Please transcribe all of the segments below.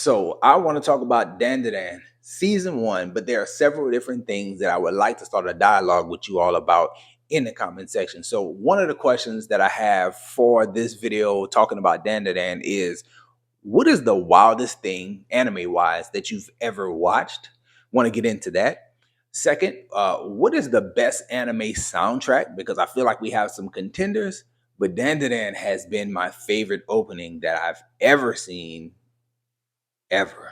So I want to talk about Dandadan season one, but there are several different things that I would like to start a dialogue with you all about in the comment section. So one of the questions that I have for this video talking about Dandadan is, what is the wildest thing anime wise that you've ever watched? Want to get into that. Second, what is the best anime soundtrack? Because I feel like we have some contenders, but Dandadan has been my favorite opening that I've ever seen ever.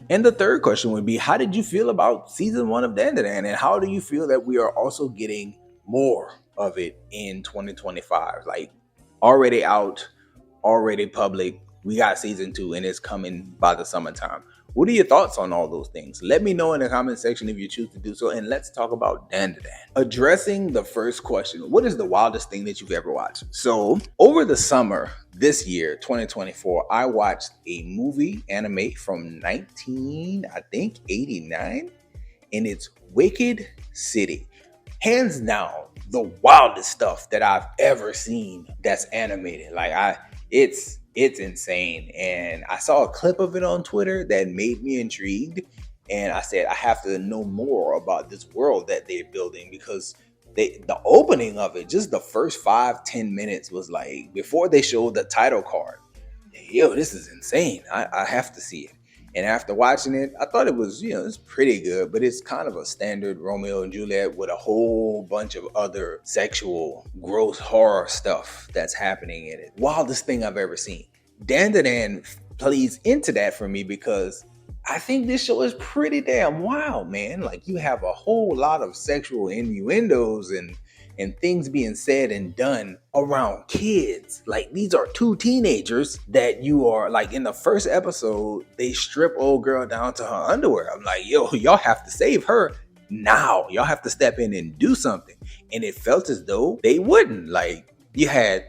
And the third question would be, how did you feel about season one of Dandadan? And how do you feel that we are also getting more of it in 2025? Like, already out, already public. We got season two and it's coming by the summertime. What are your thoughts on all those things? Let me know in the comment section if you choose to do so. And let's talk about Dandadan. Addressing the first question, what is the wildest thing that you've ever watched? So over the summer this year, 2024, I watched a movie anime from 1989, and it's Wicked City. Hands down, the wildest stuff that I've ever seen that's animated. It's insane. And I saw a clip of it on Twitter that made me intrigued. And I said, I have to know more about this world that they're building, because the opening of it, just the first 5-10 minutes was like, before they showed the title card, yo, this is insane. I have to see it. And after watching it, I thought it was, it's pretty good, but it's kind of a standard Romeo and Juliet with a whole bunch of other sexual, gross horror stuff that's happening in it. Wildest thing I've ever seen. Dandadan plays into that for me because I think this show is pretty damn wild, man. Like, you have a whole lot of sexual innuendos and things being said and done around kids. Like, these are two teenagers that you are like, in the first episode, they strip old girl down to her underwear. I'm like, yo, y'all have to save her now. Y'all have to step in and do something. And it felt as though they wouldn't. Like, you had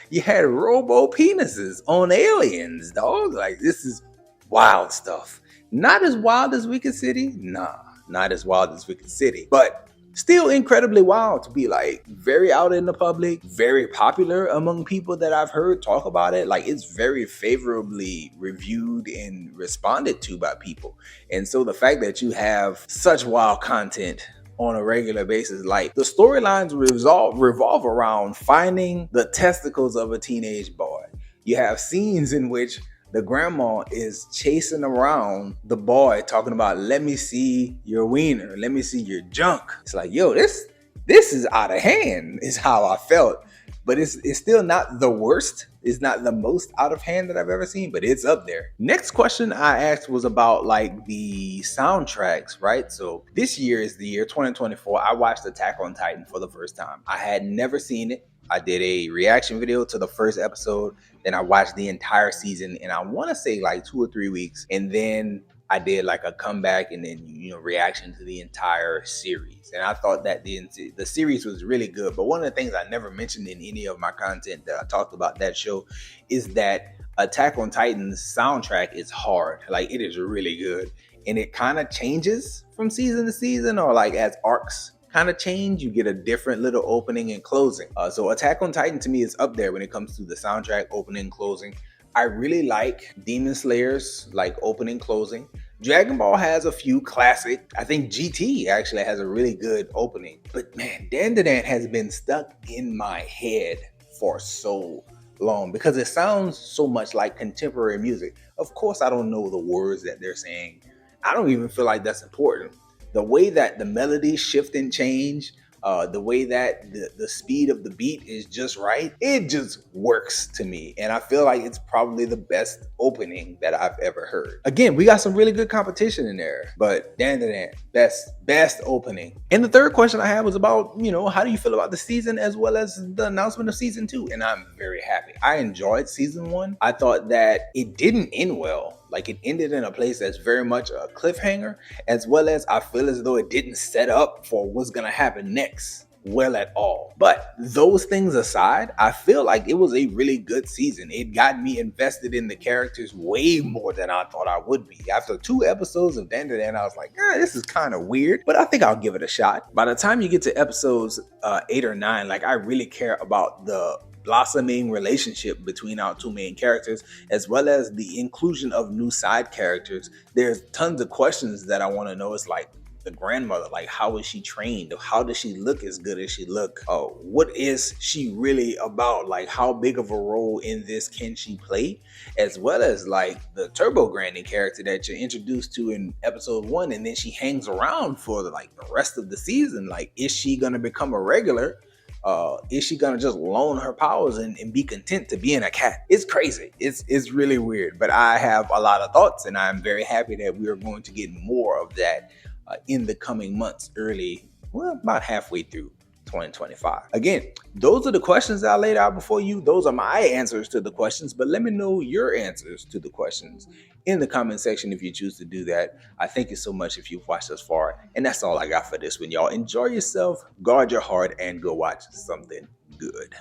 you had robo penises on aliens, dog. Like, this is wild stuff. Not as wild as Wicked City. Nah, not as wild as Wicked City. But still incredibly wild to be like very out in the public, very popular among people that I've heard talk about it. Like, it's very favorably reviewed and responded to by people. And so the fact that you have such wild content on a regular basis, like the storylines revolve around finding the testicles of a teenage boy. You have scenes in which the grandma is chasing around the boy talking about, let me see your wiener, let me see your junk. It's like, yo, this is out of hand, is how I felt. But it's still not the worst. It's not the most out of hand that I've ever seen, but it's up there. Next question I asked was about like the soundtracks, right? So this year is the year 2024. I watched Attack on Titan for the first time. I had never seen it. I did a reaction video to the first episode. Then I watched the entire season in, I want to say, like 2 or 3 weeks. And then I did like a comeback and then, reaction to the entire series. And I thought that the series was really good. But one of the things I never mentioned in any of my content that I talked about that show is that Attack on Titan's soundtrack is hard. Like, it is really good. And it kind of changes from season to season, or like as arcs kind of change, you get a different little opening and closing. So Attack on Titan to me is up there when it comes to the soundtrack, opening and closing. I really like Demon Slayer's like opening, closing. Dragon Ball has a few classic. I think GT actually has a really good opening. But man, Dandadan has been stuck in my head for so long because it sounds so much like contemporary music. Of course, I don't know the words that they're saying. I don't even feel like that's important. The way that the melodies shift and change, the way that the speed of the beat is just right, it just works to me. And I feel like it's probably the best opening that I've ever heard. Again, we got some really good competition in there, but Dandadan, best opening. And the third question I had was about, how do you feel about the season as well as the announcement of season 2? And I'm very happy. I enjoyed season 1. I thought that it didn't end well. Like, it ended in a place that's very much a cliffhanger, as well as I feel as though it didn't set up for what's going to happen next well at all. But those things aside, I feel like it was a really good season. It got me invested in the characters way more than I thought I would be. After 2 episodes of Dan Dan, I was like, this is kind of weird, but I think I'll give it a shot. By the time you get to episodes 8 or 9, like I really care about the blossoming relationship between our two main characters, as well as the inclusion of new side characters. There's tons of questions that I want to know. It's like the grandmother, like how is she trained? How does she look as good as she look? What is she really about? Like how big of a role in this can she play? As well as like the Turbo Granny character that you're introduced to in episode 1, and then she hangs around for like the rest of the season. Like, is she gonna become a regular? Is she gonna just loan her powers and be content to being a cat? It's crazy. It's really weird. But I have a lot of thoughts, and I'm very happy that we are going to get more of that in the coming months, about halfway through 2025. Again, those are the questions that I laid out before you. Those are my answers to the questions, but let me know your answers to the questions in the comment section if you choose to do that. I thank you so much if you've watched thus far, and that's all I got for this one, y'all. Enjoy yourself, guard your heart, and go watch something good.